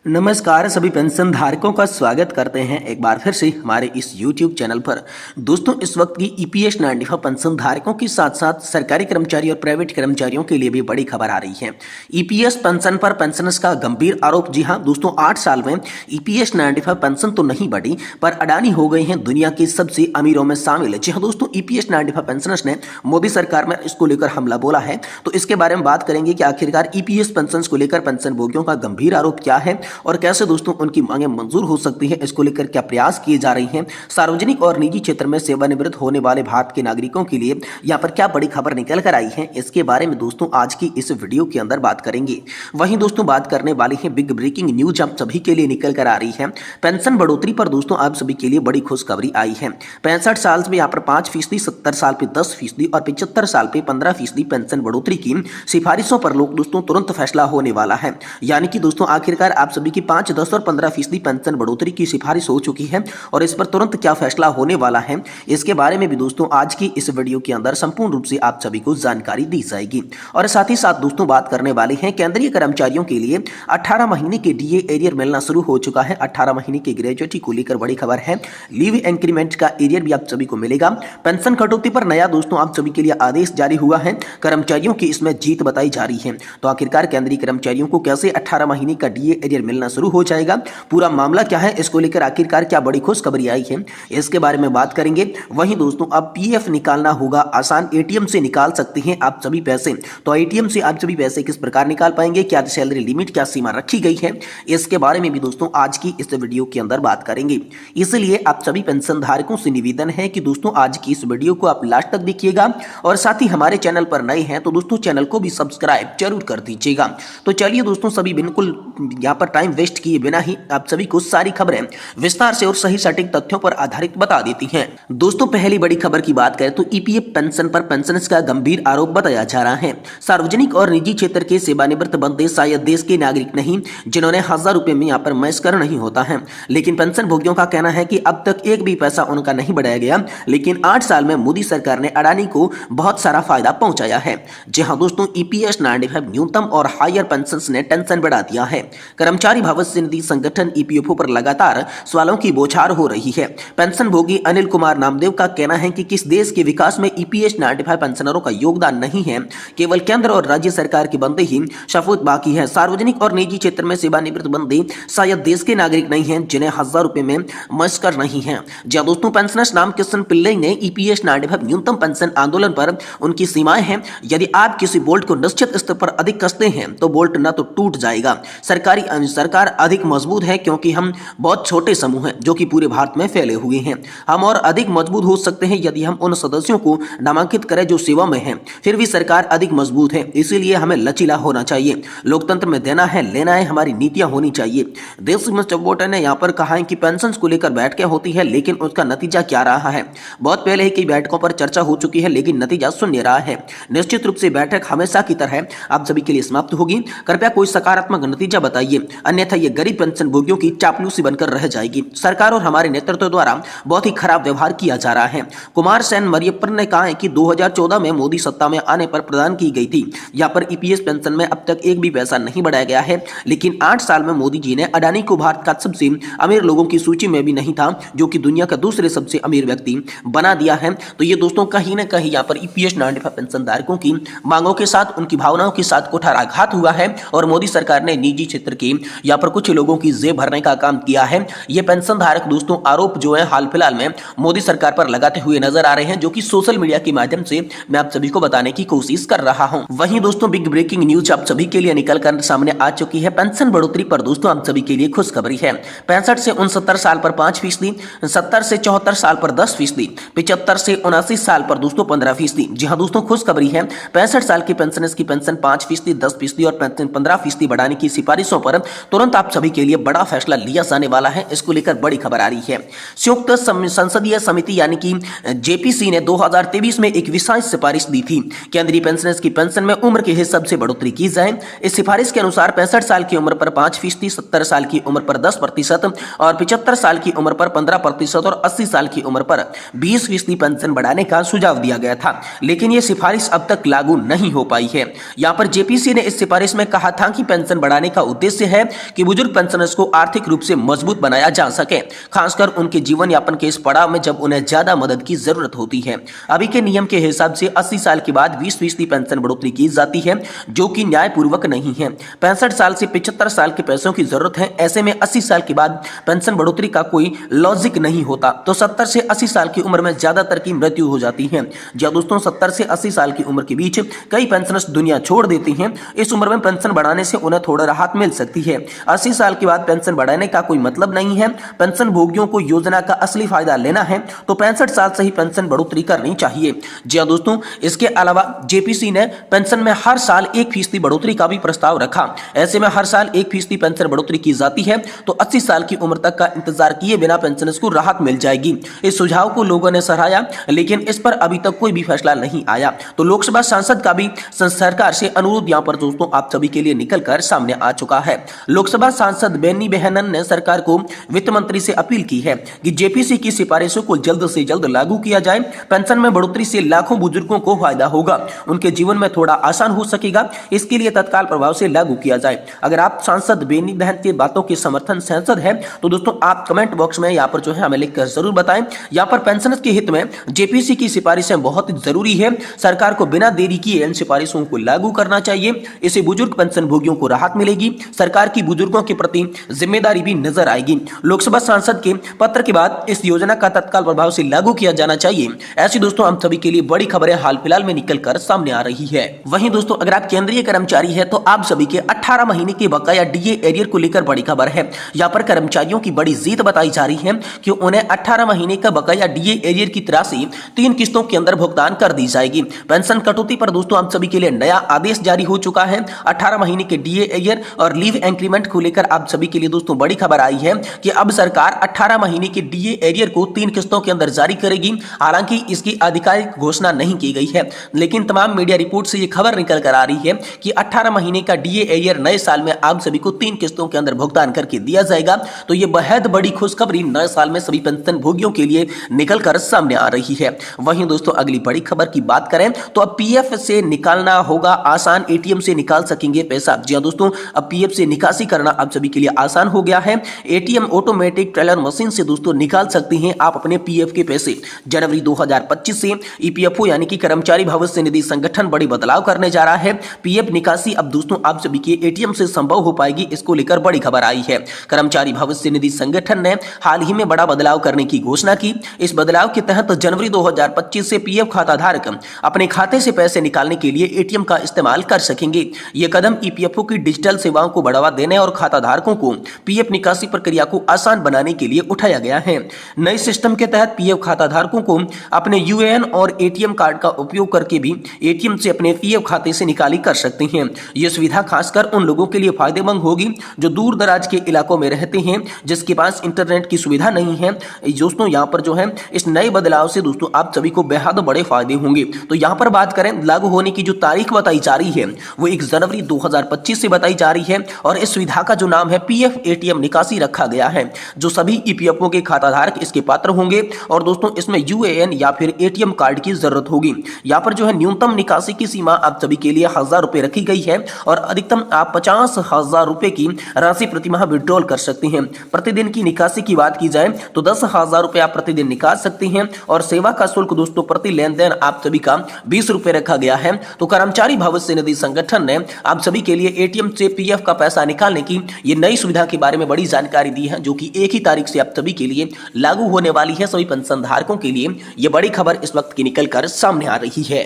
नमस्कार सभी पेंशन धारकों का स्वागत करते हैं एक बार फिर से हमारे इस YouTube चैनल पर। दोस्तों इस वक्त की EPS 95 पेंशन धारकों के साथ साथ सरकारी कर्मचारी और प्राइवेट कर्मचारियों के लिए भी बड़ी खबर आ रही है। EPS पेंशन पर पेंशनर्स का गंभीर आरोप। जी हाँ दोस्तों, 8 साल में EPS 95 पेंशन तो नहीं बढ़ी पर अडानी हो गए हैं दुनिया के सबसे अमीरों में शामिल। जी हाँ दोस्तों, EPS 95 पेंशनर्स ने मोदी सरकार में इसको लेकर हमला बोला है, तो इसके बारे में बात करेंगे कि आखिरकार EPS पेंशन को लेकर पेंशन भोगियों का गंभीर आरोप क्या है और कैसे दोस्तों उनकी मांगें मंजूर हो सकती हैं, इसको लेकर क्या प्रयास किए जा रहे हैं। सार्वजनिक और निजी क्षेत्र में सेवानिवृत्त होने वाले भारत के नागरिकों के लिए यहाँ पर क्या बड़ी खबर निकल कर आई है, इसके बारे में दोस्तों आज की इस वीडियो के अंदर बात करेंगे। वहीं दोस्तों बात करने वाली है बिग ब्रेकिंग न्यूज आप सभी के लिए निकल कर आ रही है। पेंशन बढ़ोतरी पर दोस्तों आप सभी के लिए बड़ी खुशखबरी आई है। 65 साल में यहाँ पर 5%, 70 साल पे 10% और 75 साल पे 15% पेंशन बढ़ोतरी की सिफारिशों पर लोग दोस्तों तुरंत फैसला होने वाला है। यानी कि दोस्तों आखिरकार आप सभी की 5, 10 और 15% पेंशन बढ़ोतरी की सिफारिश हो चुकी है और इस पर तुरंत क्या फैसला होने वाला है, इसके बारे में भी दोस्तों आज की इस वीडियो के अंदर संपूर्ण रूप से आप सभी को जानकारी दी जाएगी। और साथ ही साथ दोस्तों बात करने वाले हैं केंद्रीय कर्मचारियों के लिए 18 महीने के DA एरियर मिलना शुरू हो चुका है। 18 महीने की ग्रेजुएटी को लेकर बड़ी खबर है। लीव इंक्रीमेंट का एरियर भी आप सभी को मिलेगा। पेंशन कटौती पर नया दोस्तों आप सभी के लिए आदेश जारी हुआ है। कर्मचारियों की इसमें जीत बताई जा रही है। तो आखिरकार केंद्रीय कर्मचारियों को कैसे 18 महीने का DA एरियर मिलना शुरू हो जाएगा, पूरा मामला क्या है, इसको लेकर आखिरकार क्या बड़ी खुशखबरी आई है, इसके बारे में बात करेंगे। वहीं दोस्तों अब PF निकालना होगा आसान, ATM से निकाल सकते हैं आप सभी पैसे। तो ATM से आप सभी पैसे किस प्रकार निकाल पाएंगे, क्या सैलरी लिमिट, क्या सीमा रखी गई है, इसके बारे में भी दोस्तों आज की इस वीडियो के अंदर बात करेंगे। इसलिए आप सभी पेंशन धारकों से निवेदन है कि दोस्तों आज की इस वीडियो को आप लास्ट तक देखिएगा और साथ ही हमारे चैनल पर नए हैं तो दोस्तों चैनल को भी सब्सक्राइब जरूर कर दीजिएगा। तो चलिए दोस्तों सभी बिल्कुल यहाँ पर टाइम वेस्ट किए बिना ही आप सभी को सारी खबरें विस्तार से और सही सटीक तथ्यों पर आधारित बता देती हैं। दोस्तों पहली बड़ी खबर की बात करें तो EPF पेंशन पर पेंशनर्स का गंभीर आरोप बताया जा रहा है। सार्वजनिक और निजी क्षेत्र के सेवानिवृत्त बंदे शायद देश के नागरिक नहीं जिन्होंने 1000 रुपए में यहाँ पर मैस्कर नहीं होता है, लेकिन पेंशन भोगियों का कहना है कि अब तक एक भी पैसा उनका नहीं बढ़ाया गया, लेकिन 8 साल में मोदी सरकार ने अडानी को बहुत सारा फायदा पहुंचाया है। जी हाँ दोस्तों, EPS 95 न्यूनतम और हायर पेंशन ने टेंशन बढ़ा दिया है। कर्मचारी भविष्य निधि संगठन EPFO पर लगातार सवालों की बौछार हो रही है। पेंशन भोगी अनिल कुमार नामदेव का कहना है कि किस देश के विकास में EPS 95 पेंशनरों का योगदान नहीं है, केवल केंद्र और राज्य सरकार के बंदे ही शफूत बाकी है। सार्वजनिक और निजी क्षेत्र में सेवानिवृत्त बंदे शायद देश के नागरिक नहीं हैं जिन्हें 1000 रुपए में मस्कर नहीं है। जी दोस्तों, पेंशनर्स नाम किशन पिल्लई ने EPS 95 न्यूनतम पेंशन आंदोलन पर उनकी सीमाएं हैं। यदि आप किसी बोल्ट को निश्चित स्तर पर अधिक कसते हैं तो बोल्ट न तो टूट जाएगा, सरकार अधिक मजबूत है क्योंकि हम बहुत छोटे समूह हैं जो कि पूरे भारत में फैले हुए हैं। हम और अधिक मजबूत हो सकते हैं यदि हम उन सदस्यों को नामांकित करें जो सेवा में हैं। फिर भी सरकार अधिक मजबूत है, इसीलिए हमें लचीला होना चाहिए। लोकतंत्र में देना है लेना है, हमारी नीतियां होनी चाहिए। देश में चब्बोटा ने यहाँ पर कहा है कि पेंशन को लेकर बैठकें होती है लेकिन उसका नतीजा क्या रहा है। बहुत पहले ही कई बैठकों पर चर्चा हो चुकी है लेकिन नतीजा शून्य रहा है। निश्चित रूप से बैठक हमेशा की तरह आप सभी के लिए समाप्त होगी। कृपया कोई सकारात्मक नतीजा बताइए, अन्यथा ये गरीब पेंशन भोगियों की चापलूसी बनकर रह जाएगी। सरकार और हमारे नेतृत्व द्वारा बहुत ही खराब व्यवहार किया जा रहा है। कुमार सेन मरियप्पन ने कहा है कि 2014 में मोदी सत्ता में आने पर प्रदान की गई थी। यहाँ पर EPS पेंशन में अब तक एक भी पैसा नहीं बढ़ाया गया है, लेकिन 8 साल में मोदी जी ने अडानी को भारत का सबसे अमीर लोगों की सूची में भी नहीं था, जो कि दुनिया का दूसरे सबसे अमीर व्यक्ति बना दिया है। तो ये दोस्तों कहीं ना कहीं यहाँ पर EPS 95 पेंशन धारकों की मांगों के साथ, उनकी भावनाओं के साथ कुठाराघात हुआ है और मोदी सरकार ने निजी क्षेत्र के यहाँ पर कुछ लोगों की जेब भरने का काम किया है। ये पेंशन धारक दोस्तों आरोप जो है हाल फिलहाल में मोदी सरकार पर लगाते हुए नजर आ रहे हैं, जो कि सोशल मीडिया के माध्यम से मैं आप सभी को बताने की कोशिश कर रहा हूं। वहीं दोस्तों बिग ब्रेकिंग न्यूज आप सभी के लिए निकल कर सामने आ चुकी है। पेंशन बढ़ोतरी पर दोस्तों आप सभी के लिए खुशखबरी है। 65 से 69 साल पर 5%, 70 से 74 साल पर 10%, 75 से 79 साल पर दोस्तों 15%। जी हाँ दोस्तों, खुशखबरी है। 65 साल के पेंशनर्स की पेंशन 5%, 10% और 15% बढ़ाने की सिफारिशों पर तुरंत आप सभी के लिए बड़ा फैसला लिया जाने वाला है। इसको लेकर बड़ी खबर आ रही है। संयुक्त संसदीय समिति यानी कि JPC ने 2023 में एक विशेष सिफारिश दी थी। केंद्रीय पेंशनर्स की पेंशन में उम्र के हिसाब से बढ़ोतरी की जाए। इस सिफारिश के अनुसार 65 साल की उम्र पर 5%, 70 साल की उम्र पर 10% और 75 साल की उम्र पर 15% और 80 साल की उम्र पर 20% पेंशन बढ़ाने का सुझाव दिया गया था, लेकिन यह सिफारिश अब तक लागू नहीं हो पाई है। यहाँ पर JPC ने इस सिफारिश में कहा था कि पेंशन बढ़ाने का उद्देश्य है कि बुजुर्ग पेंशनर्स को आर्थिक रूप से मजबूत बनाया जा सके, खासकर उनके जीवन यापन के इस पड़ाव में जब उन्हें ज्यादा मदद की जरूरत होती है। अभी के नियम के हिसाब से 80 साल के बाद 20% पेंशन बढ़ोतरी की जाती है, जो कि न्यायपूर्वक नहीं है। 65 साल से 75 साल के पैसों की जरूरत है, ऐसे में 80 साल के बाद पेंशन बढ़ोतरी का कोई लॉजिक नहीं होता। तो 70 से 80 साल की उम्र में ज्यादातर की मृत्यु हो जाती है। जी दोस्तों, 70 से 80 साल की उम्र के बीच कई पेंशनर्स दुनिया छोड़ देते हैं। इस उम्र में पेंशन बढ़ाने से उन्हें थोड़ा राहत मिल सकती है। 80 साल के बाद पेंशन बढ़ाने का कोई मतलब नहीं है। पेंशन भोगियों को योजना का असली फायदा लेना है तो 65 साल से ही पेंशन बढ़ोतरी करनी चाहिए। जी हाँ दोस्तों, इसके अलावा जेपीसी ने पेंशन में हर साल 1% बढ़ोतरी का भी प्रस्ताव रखा। ऐसे में हर साल 1% पेंशन बढ़ोतरी की जाती है तो 80 साल की उम्र तक का इंतजार किए बिना पेंशनर्स को राहत मिल जाएगी। इस सुझाव को लोगों ने सराहा, लेकिन इस पर अभी तक कोई भी फैसला नहीं आया। तो लोकसभा सांसद का भी सरकार से अनुरोध यहां पर दोस्तों आप सभी के लिए निकलकर सामने आ चुका है। लोकसभा सांसद बेनी बेहनन ने सरकार को वित्त मंत्री से अपील की है कि जेपीसी की सिफारिशों को जल्द से जल्द लागू किया जाए। पेंशन में बढ़ोतरी से लाखों बुजुर्गों को फायदा होगा, उनके जीवन में थोड़ा आसान हो सकेगा। इसके लिए तत्काल प्रभाव से लागू किया जाए। अगर आप सांसद बेनी बहन की बातों के समर्थन सांसद है तो दोस्तों आप कमेंट बॉक्स में यहाँ पर जो है हमें लिखकर जरूर बताएं। यहाँ पर पेंशनर्स के हित में जेपीसी की सिफारिशें बहुत जरूरी है। सरकार को बिना देरी किए इन सिफारिशों को लागू करना चाहिए। इससे बुजुर्ग पेंशन भोगियों को राहत मिलेगी, सरकार की बुजुर्गों के प्रति जिम्मेदारी भी नजर आएगी। लोकसभा सांसद के पत्र के बाद इस योजना का तत्काल प्रभाव से लागू किया जाना चाहिए। ऐसी दोस्तों हम सभी के लिए बड़ी खबरें हाल फिलहाल में निकलकर सामने आ रही है। वहीं दोस्तों अगर आप केंद्रीय कर्मचारी है तो आप सभी के 18 महीने के बकाया डीए एरियर को लेकर बड़ी खबर है। यहाँ पर कर्मचारियों की बड़ी जीत बताई जा रही है कि उन्हें 18 महीने का बकाया डीए एरियर की राशि 3 किस्तों के अंदर भुगतान कर दी जाएगी। पेंशन कटौती पर दोस्तों आप सभी के लिए नया आदेश जारी हो चुका है। 18 महीने के डीए एरियर और लीव इंक्रीमेंट को लेकर आप सभी के लिए दोस्तों बड़ी खबर आई है कि अब सरकार 18 महीने के डीए एरियर को 3 किस्तों के अंदर जारी करेगी। हालांकि इसकी आधिकारिक घोषणा नहीं की गई है, लेकिन तमाम मीडिया रिपोर्ट से यह खबर निकल कर आ रही है कि 18 महीने का डीए एरियर नए साल में आप सभी को 3 किस्तों के अंदर भुगतान करके दिया जाएगा। तो यह बेहद बड़ी खुशखबरी नए साल में सभी पेंशन भोगियों के लिए निकलकर सामने आ रही है। वहीं दोस्तों अगली बड़ी खबर की बात करें तो अब पीएफ से निकालना होगा आसान, एटीएम से निकाल सकेंगे पैसा। जी हां दोस्तों, अब पीएफ से निकासी करना आप सभी के लिए आसान हो गया है। एटीएम ऑटोमेटिक टेलर मशीन से दोस्तों निकाल सकते हैं आप अपने पीएफ के पैसे। जनवरी 2025 से ईपीएफओ यानी कि कर्मचारी भविष्य निधि संगठन बड़ी बदलाव करने जा रहा है। पीएफ निकासी अब दोस्तों आप सभी के एटीएम से संभव हो पाएगी। इसको लेकर बड़ी खबर आई है। कर्मचारी भविष्य निधि संगठन ने हाल ही में बड़ा बदलाव करने की घोषणा की। इस बदलाव के तहत जनवरी 2025 से पीएफ खाता धारक अपने खाते से पैसे निकालने के लिए एटीएम का इस्तेमाल कर सकेंगे। यह कदम ईपीएफओ की डिजिटल सेवाओं को बढ़ावा देने और खाता धारकों को पीएफ निकासी प्रक्रिया को आसान बनाने के लिए उठाया गया है। नए सिस्टम के तहत पीएफ खाता धारकों को अपने यूएएन और एटीएम कार्ड का उपयोग करके भी एटीएम से अपने पीएफ खाते से निकाली कर सकते हैं। यह सुविधा खासकर उन लोगों के लिए फायदेमंद होगी जो दूर दराज के इलाकों में रहते हैं, जिसके पास इंटरनेट की सुविधा नहीं है। दोस्तों यहाँ पर जो है इस नए बदलाव से दोस्तों आप सभी को बेहद बड़े फायदे होंगे। तो यहाँ पर बात करें लागू होने की जो तारीख बताई जा रही है वो 1 जनवरी 2025 से बताई जा रही है और इस सुविधा का जो नाम है पीएफ एटीएम निकासी रखा गया है। जो सभी ईपीएफओ के खाता धारक इसके पात्र होंगे और दोस्तों इसमें यूएएन या फिर एटीएम कार्ड की जरूरत होगी। यहाँ पर जो है न्यूनतम निकासी की सीमा आप सभी के लिए 1000 रुपए रखी गई है और अधिकतम आप 50,000 रुपए की राशि प्रतिमाह विड्रॉल कर सकते हैं। प्रतिदिन की निकासी की बात की जाए तो 10,000 रुपए आप प्रतिदिन निकाल सकते हैं और सेवा का शुल्क दोस्तों प्रति लेन देन आप सभी का 20 रुपए रखा गया है। तो कर्मचारी भविष्य निधि संगठन ने आप सभी के लिए एटीएम से पीएफ का पैसा निकालने की ये नई सुविधा के बारे में बड़ी जानकारी दी है, जो कि 1 ही तारीख से आप सभी के लिए लागू होने वाली है। सभी पेंशन धारकों के लिए ये बड़ी खबर इस वक्त की निकल कर सामने आ रही है।